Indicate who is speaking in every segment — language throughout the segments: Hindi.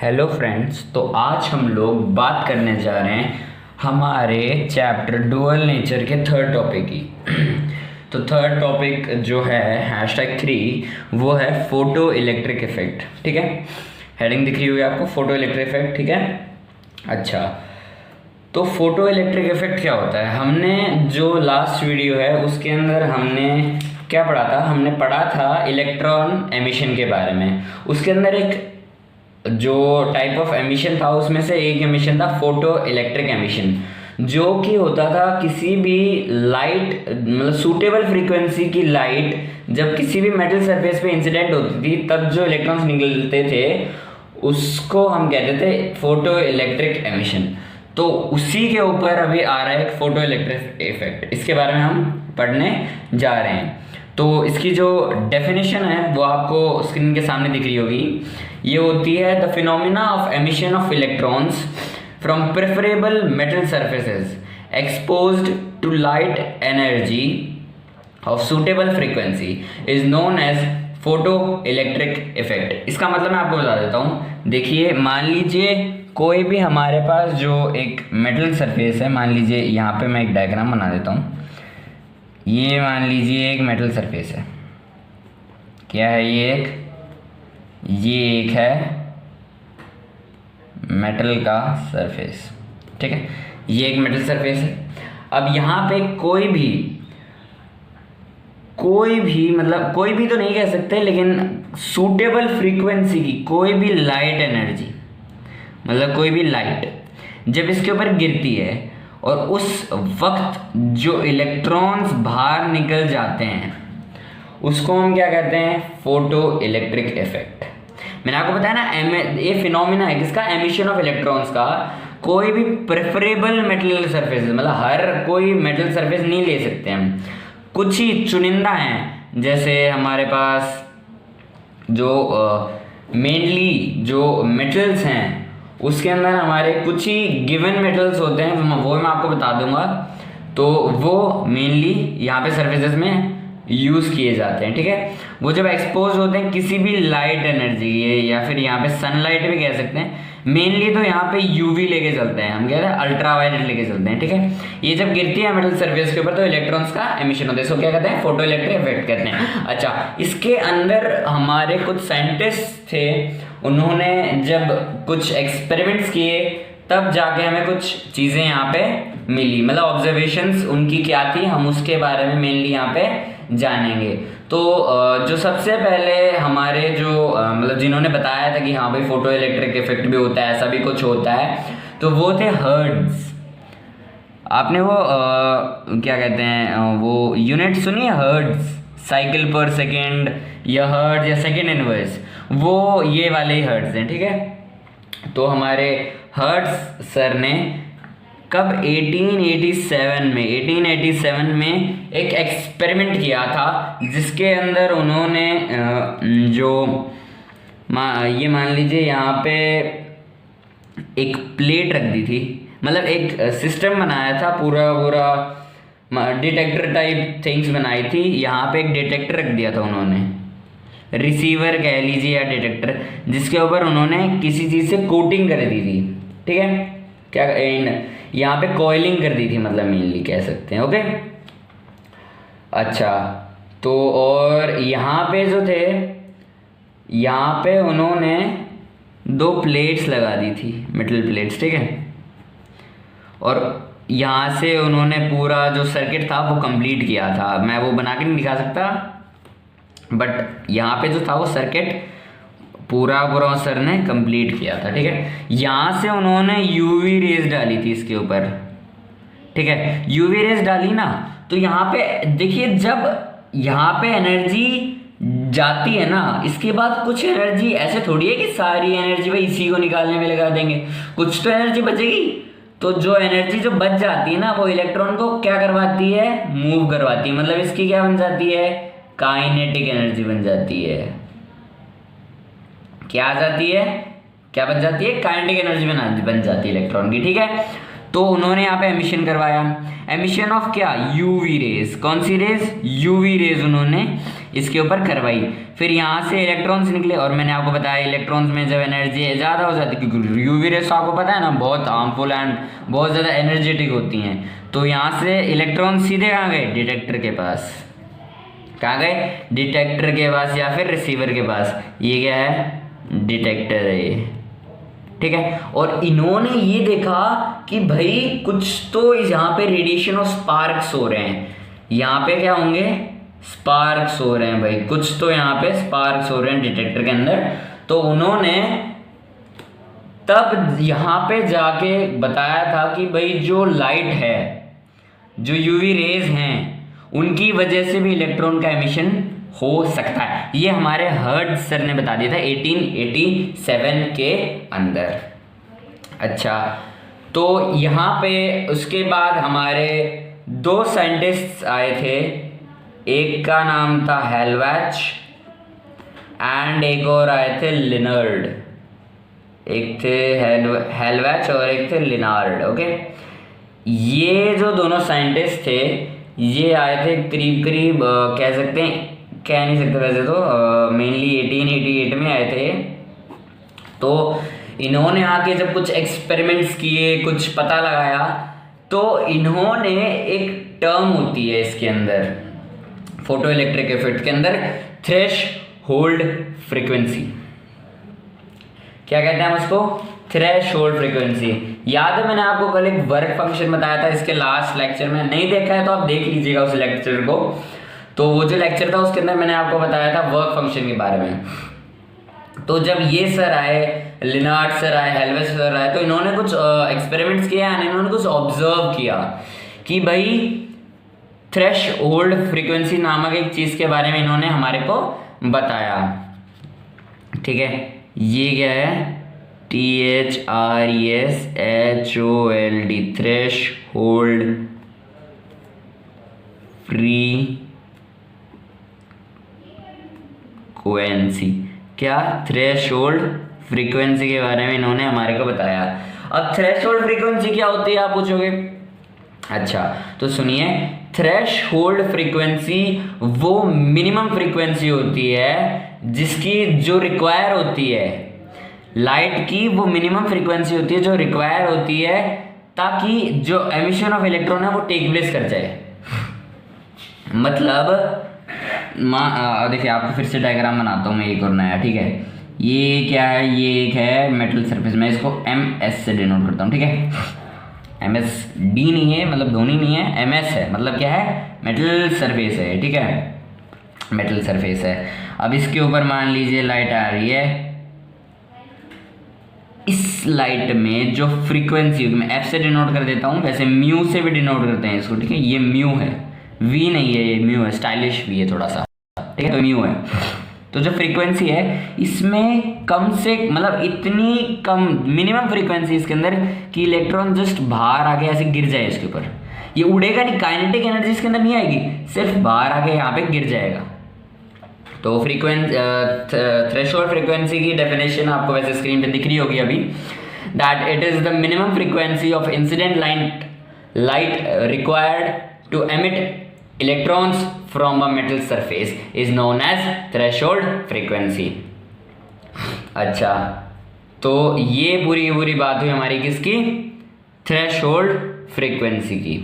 Speaker 1: हेलो फ्रेंड्स, तो आज हम लोग बात करने जा रहे हैं हमारे चैप्टर डुअल नेचर के थर्ड टॉपिक की। तो थर्ड टॉपिक जो है #3 वो है फोटो इलेक्ट्रिक इफेक्ट। ठीक है, हेडिंग दिख रही होगी आपको, फोटो इलेक्ट्रिक इफेक्ट। ठीक है, अच्छा, तो फोटो इलेक्ट्रिक इफेक्ट क्या होता है? हमने जो लास्ट वीडियो है उसके अंदर हमने क्या पढ़ा था? हमने पढ़ा था इलेक्ट्रॉन एमिशन के बारे में। उसके अंदर एक जो टाइप ऑफ एमिशन था उसमें से एक एमिशन था फोटो इलेक्ट्रिक एमिशन, जो कि होता था किसी भी लाइट, मतलब सूटेबल फ्रीक्वेंसी की लाइट जब किसी भी मेटल सरफेस पे इंसिडेंट होती थी तब जो इलेक्ट्रॉन्स निकलते थे उसको हम कहते थे फोटो इलेक्ट्रिक एमिशन। तो उसी के ऊपर अभी आ रहा है एक फोटो इलेक्ट्रिक इफेक्ट, इसके बारे में हम पढ़ने जा रहे हैं। तो इसकी जो डेफिनेशन है वो आपको स्क्रीन के सामने दिख रही होगी। ये होती है the phenomena of emission of electrons from preferable metal surfaces exposed to light energy of suitable frequency is known as photoelectric effect. इसका मतलब मैं आपको बता देता हूँ। देखिए, मान लीजिए कोई भी हमारे पास जो एक मेटल सरफेस है, मान लीजिए यहाँ पे मैं एक डायग्राम बना देता हूँ। ये मान लीजिए एक मेटल सरफेस है। क्या है ये एक है मेटल का सरफेस। ठीक है, ये एक मेटल सरफेस है। अब यहाँ पे कोई भी मतलब कोई भी तो नहीं कह सकते, लेकिन सूटेबल फ्रीक्वेंसी की कोई भी लाइट एनर्जी, मतलब कोई भी लाइट जब इसके ऊपर गिरती है और उस वक्त जो इलेक्ट्रॉन्स बाहर निकल जाते हैं उसको हम क्या कहते हैं? Photo electric effect. मैंने आपको बताया ना, ये फिनोमिना है किसका? एमिशन ऑफ इलेक्ट्रॉन्स का। कोई भी प्रेफरेबल मेटल सरफेस, मतलब हर कोई मेटल सरफेस नहीं ले सकते हम, कुछ ही चुनिंदा हैं। जैसे हमारे पास जो मेनली जो मेटल्स हैं उसके अंदर हमारे कुछ ही गिवन मेटल्स होते हैं, वो मैं आपको बता दूंगा। तो वो मेनली यहाँ पे सरफेसेस में यूज़ किए जाते हैं। ठीक है, वो जब एक्सपोज होते हैं किसी भी लाइट एनर्जी, या फिर यहाँ पे सनलाइट भी कह सकते हैं। मेनली तो यहाँ पे यूवी लेके चलते हैं, हम कहते हैं अल्ट्रावायलेट लेके चलते हैं। ठीक है, ये जब गिरती है मेटल सरफेस के ऊपर तो इलेक्ट्रॉन्स का एमिशन होता है, इसको क्या कहते हैं? फोटो इलेक्ट्रिक इफेक्ट कहते हैं। अच्छा, इसके अंदर हमारे कुछ साइंटिस्ट थे, उन्होंने जब कुछ एक्सपेरिमेंट्स किए तब जाके हमें कुछ चीज़ें यहाँ पे मिली, मतलब ऑब्जर्वेशंस उनकी क्या थी, हम उसके बारे में मेनली यहाँ पे जानेंगे। तो जो सबसे पहले हमारे जो मतलब जिन्होंने बताया था कि हाँ भाई फोटो इलेक्ट्रिक इफेक्ट भी होता है, ऐसा भी कुछ होता है, तो वो थे हर्ट्ज। आपने वो क्या कहते हैं वो यूनिट सुनी है? हर्ट्ज, साइकिल पर सेकेंड या हर्ट्ज या सेकेंड इनवर्स, वो ये वाले ही हर्ट्ज हैं। ठीक है, तो हमारे हर्ट्ज सर ने कब 1887 में एक एक्सपेरिमेंट किया था, जिसके अंदर उन्होंने ये मान लीजिए यहाँ पे एक प्लेट रख दी थी, मतलब एक सिस्टम बनाया था, पूरा डिटेक्टर टाइप थिंग्स बनाई थी। यहाँ पे एक डिटेक्टर रख दिया था उन्होंने, रिसीवर कह लीजिए या डिटेक्टर, जिसके ऊपर उन्होंने किसी चीज़ से कोटिंग कर दी थी। ठीक है, क्या यहाँ पे कॉइलिंग कर दी थी, मतलब मेनली कह सकते हैं। ओके, अच्छा, तो और यहाँ पे जो थे, यहाँ पे उन्होंने 2 प्लेट्स लगा दी थी, मेटल प्लेट्स। ठीक है, और यहाँ से उन्होंने पूरा जो सर्किट था वो कंप्लीट किया था। मैं वो बना के नहीं दिखा सकता, बट यहाँ पे जो था वो सर्किट पूरा सर ने कंप्लीट किया था। ठीक है, यहाँ से उन्होंने यूवी रेज डाली थी इसके ऊपर। ठीक है, यूवी रेज डाली ना, तो यहाँ पे देखिए, जब यहाँ पे एनर्जी जाती है ना, इसके बाद कुछ एनर्जी ऐसे थोड़ी है कि सारी एनर्जी भाई इसी को निकालने में लगा देंगे, कुछ तो एनर्जी बचेगी। तो जो एनर्जी जो बच जाती है ना, वो इलेक्ट्रॉन को क्या करवाती है? मूव करवाती है। मतलब इसकी क्या बन जाती है? काइनेटिक एनर्जी बन जाती है। क्या आ जाती है? क्या बन जाती है? काइनेटिक एनर्जी बन जाती है इलेक्ट्रॉन की। ठीक है, तो उन्होंने यहाँ पे एमिशन करवाया। एमिशन ऑफ क्या? UV rays. कौन सी रेज? यूवी रेज उन्होंने इसके ऊपर करवाई, फिर यहाँ से इलेक्ट्रॉन्स निकले। और मैंने आपको बताया इलेक्ट्रॉन्स में जब एनर्जी ज़्यादा हो जाती है, क्योंकि यूवी रेस आपको पता है ना बहुत हार्मफुल एंड बहुत ज़्यादा एनर्जेटिक होती हैं, तो यहाँ से इलेक्ट्रॉन सीधे कहाँ गए, डिटेक्टर के पास। कहाँ गए, डिटेक्टर के पास या फिर रिसीवर के पास। ये क्या है, डिटेक्टर है ये, ठीक है। और इन्होंने ये देखा कि भाई कुछ तो यहाँ पे रेडिएशन और स्पार्क्स हो रहे हैं, यहाँ पे क्या होंगे, स्पार्क्स हो रहे हैं भाई, कुछ तो यहाँ पे स्पार्क्स हो रहे हैं डिटेक्टर के अंदर। तो उन्होंने तब यहाँ पे जाके बताया था कि भाई जो लाइट है, जो यूवी रेज हैं, उनकी वजह से भी इलेक्ट्रॉन का एमिशन हो सकता है। ये हमारे हर्ट्ज सर ने बता दिया था 1887 के अंदर। अच्छा, तो यहाँ पे उसके बाद हमारे दो साइंटिस्ट आए थे, एक का नाम था हेलवैच एंड एक और आए थे लिनार्ड। एक थे हेलवैच और एक थे लिनार्ड। ओके, ये जो दोनों साइंटिस्ट थे ये आए थे करीब करीब कह सकते हैं, कह नहीं सकते वैसे तो, मेनली 1888 में आए थे। तो इन्होंने आके जब कुछ एक्सपेरिमेंट्स किए, कुछ पता लगाया, तो इन्होंने एक टर्म होती है इसके अंदर फोटो इलेक्ट्रिक इफेक्ट के अंदर, थ्रेशोल्ड फ्रीक्वेंसी। क्या कहते हैं हम उसको, थ्रेशोल्ड फ्रीक्वेंसी। याद है मैंने आपको कल एक वर्क फंक्शन बताया था इसके लास्ट लेक्चर में, नहीं देखा है तो आप देख लीजिएगा उस लेक्चर को। तो वो जो लेक्चर था उसके अंदर मैंने आपको बताया था वर्क फंक्शन के बारे में। तो जब ये सर आए, लिनार्ड सर आए, हेलवेच सर आए, तो इन्होंने कुछ एक्सपेरिमेंट्स किया एंड इन्होंने कुछ ऑब्जर्व किया कि भाई थ्रेशोल्ड फ्रीक्वेंसी नामक एक चीज़ के बारे में इन्होंने हमारे को बताया। ठीक है, ये क्या है, THRESHOLD, थ्रेशोल्ड फ्रीक्वेंसी। क्या, थ्रेशोल्ड फ्रीक्वेंसी के बारे में इन्होंने हमारे को बताया। अब थ्रेशोल्ड फ्रीक्वेंसी क्या होती है आप पूछोगे। अच्छा, तो सुनिए, थ्रेशोल्ड फ्रीक्वेंसी वो मिनिमम फ्रीक्वेंसी होती है जिसकी जो रिक्वायर होती है लाइट की, वो मिनिमम फ्रीक्वेंसी होती है जो रिक्वायर होती है ताकि जो एमिशन ऑफ इलेक्ट्रॉन है वो टेक प्लेस कर जाए। मतलब देखिए आपको फिर से डायग्राम बनाता हूँ मैं एक और नया। ठीक है, ये क्या है, ये एक है मेटल सरफेस, मैं इसको MS से डिनोट करता हूँ। ठीक है, MS D नहीं है, मतलब धोनी नहीं है, MS है, मतलब क्या है, मेटल सरफेस है। ठीक है, मेटल सरफेस है। अब इसके ऊपर मान लीजिए लाइट आ रही है, इस लाइट में जो फ्रीक्वेंसी होगी, मैं F से डिनोट कर देता हूँ, वैसे म्यू से भी डिनोट करते हैं इसको। ठीक है, ये म्यू है, V नहीं है, ये म्यू है, स्टाइलिश V है थोड़ा सा। ठीक है, तो म्यू है। तो जो फ्रीक्वेंसी है इसमें कम से मतलब इतनी कम मिनिमम फ्रीक्वेंसी इसके अंदर कि इलेक्ट्रॉन जस्ट बाहर आके ऐसे गिर जाए इसके ऊपर। ये उड़ेगा नहीं, काइनेटिक एनर्जी इसके अंदर नहीं आएगी, सिर्फ बाहर आके यहाँ पे गिर जाएगा। तो थ्रेशोल्ड फ्रीक्वेंसी की डेफिनेशन आपको वैसे स्क्रीन पे दिख रही होगी अभी, that it is the minimum frequency of incident light required to emit electrons from a metal surface is known as threshold frequency। अच्छा, तो ये पूरी बात हुई हमारी किसकी, थ्रेशोल्ड फ्रीक्वेंसी की,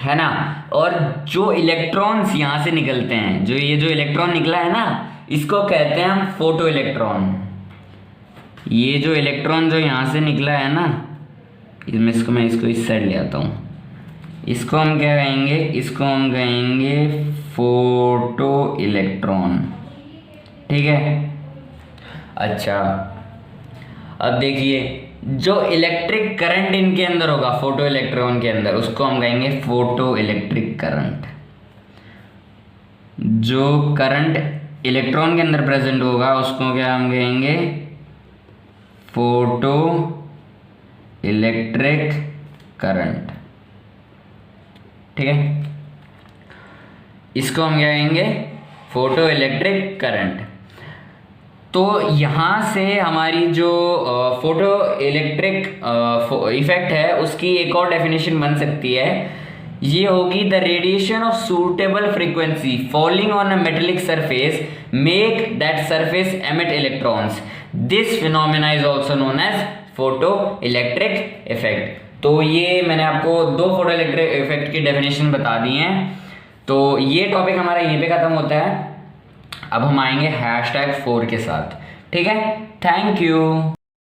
Speaker 1: है ना। और जो इलेक्ट्रॉन्स यहाँ से निकलते हैं, जो ये जो इलेक्ट्रॉन निकला है ना, इसको कहते हैं हम फोटो इलेक्ट्रॉन। ये जो इलेक्ट्रॉन जो यहाँ से निकला है ना, मैं इसको इस साइड ले आता हूँ, इसको हम क्या कहेंगे, इसको हम कहेंगे फोटो इलेक्ट्रॉन। ठीक है, अच्छा, अब देखिए जो इलेक्ट्रिक करंट इनके अंदर होगा फोटो इलेक्ट्रॉन के अंदर, उसको हम कहेंगे फोटो इलेक्ट्रिक करंट। जो करंट इलेक्ट्रॉन के अंदर प्रेजेंट होगा उसको क्या हम कहेंगे, फोटो इलेक्ट्रिक करंट। ठीक है, इसको हम क्या कहेंगे, फोटो इलेक्ट्रिक करंट। तो यहाँ से हमारी जो फोटो इलेक्ट्रिक इफेक्ट है उसकी एक और डेफिनेशन बन सकती है। ये होगी the radiation of suitable frequency falling on a metallic surface make that surface emit electrons, this phenomena is also known as photoelectric effect. तो ये मैंने आपको दो फोटो इलेक्ट्रिक इफेक्ट की डेफिनेशन बता दी हैं। तो ये टॉपिक हमारा यहीं पे खत्म होता है। अब हम आएंगे #4 के साथ। ठीक है, थैंक यू।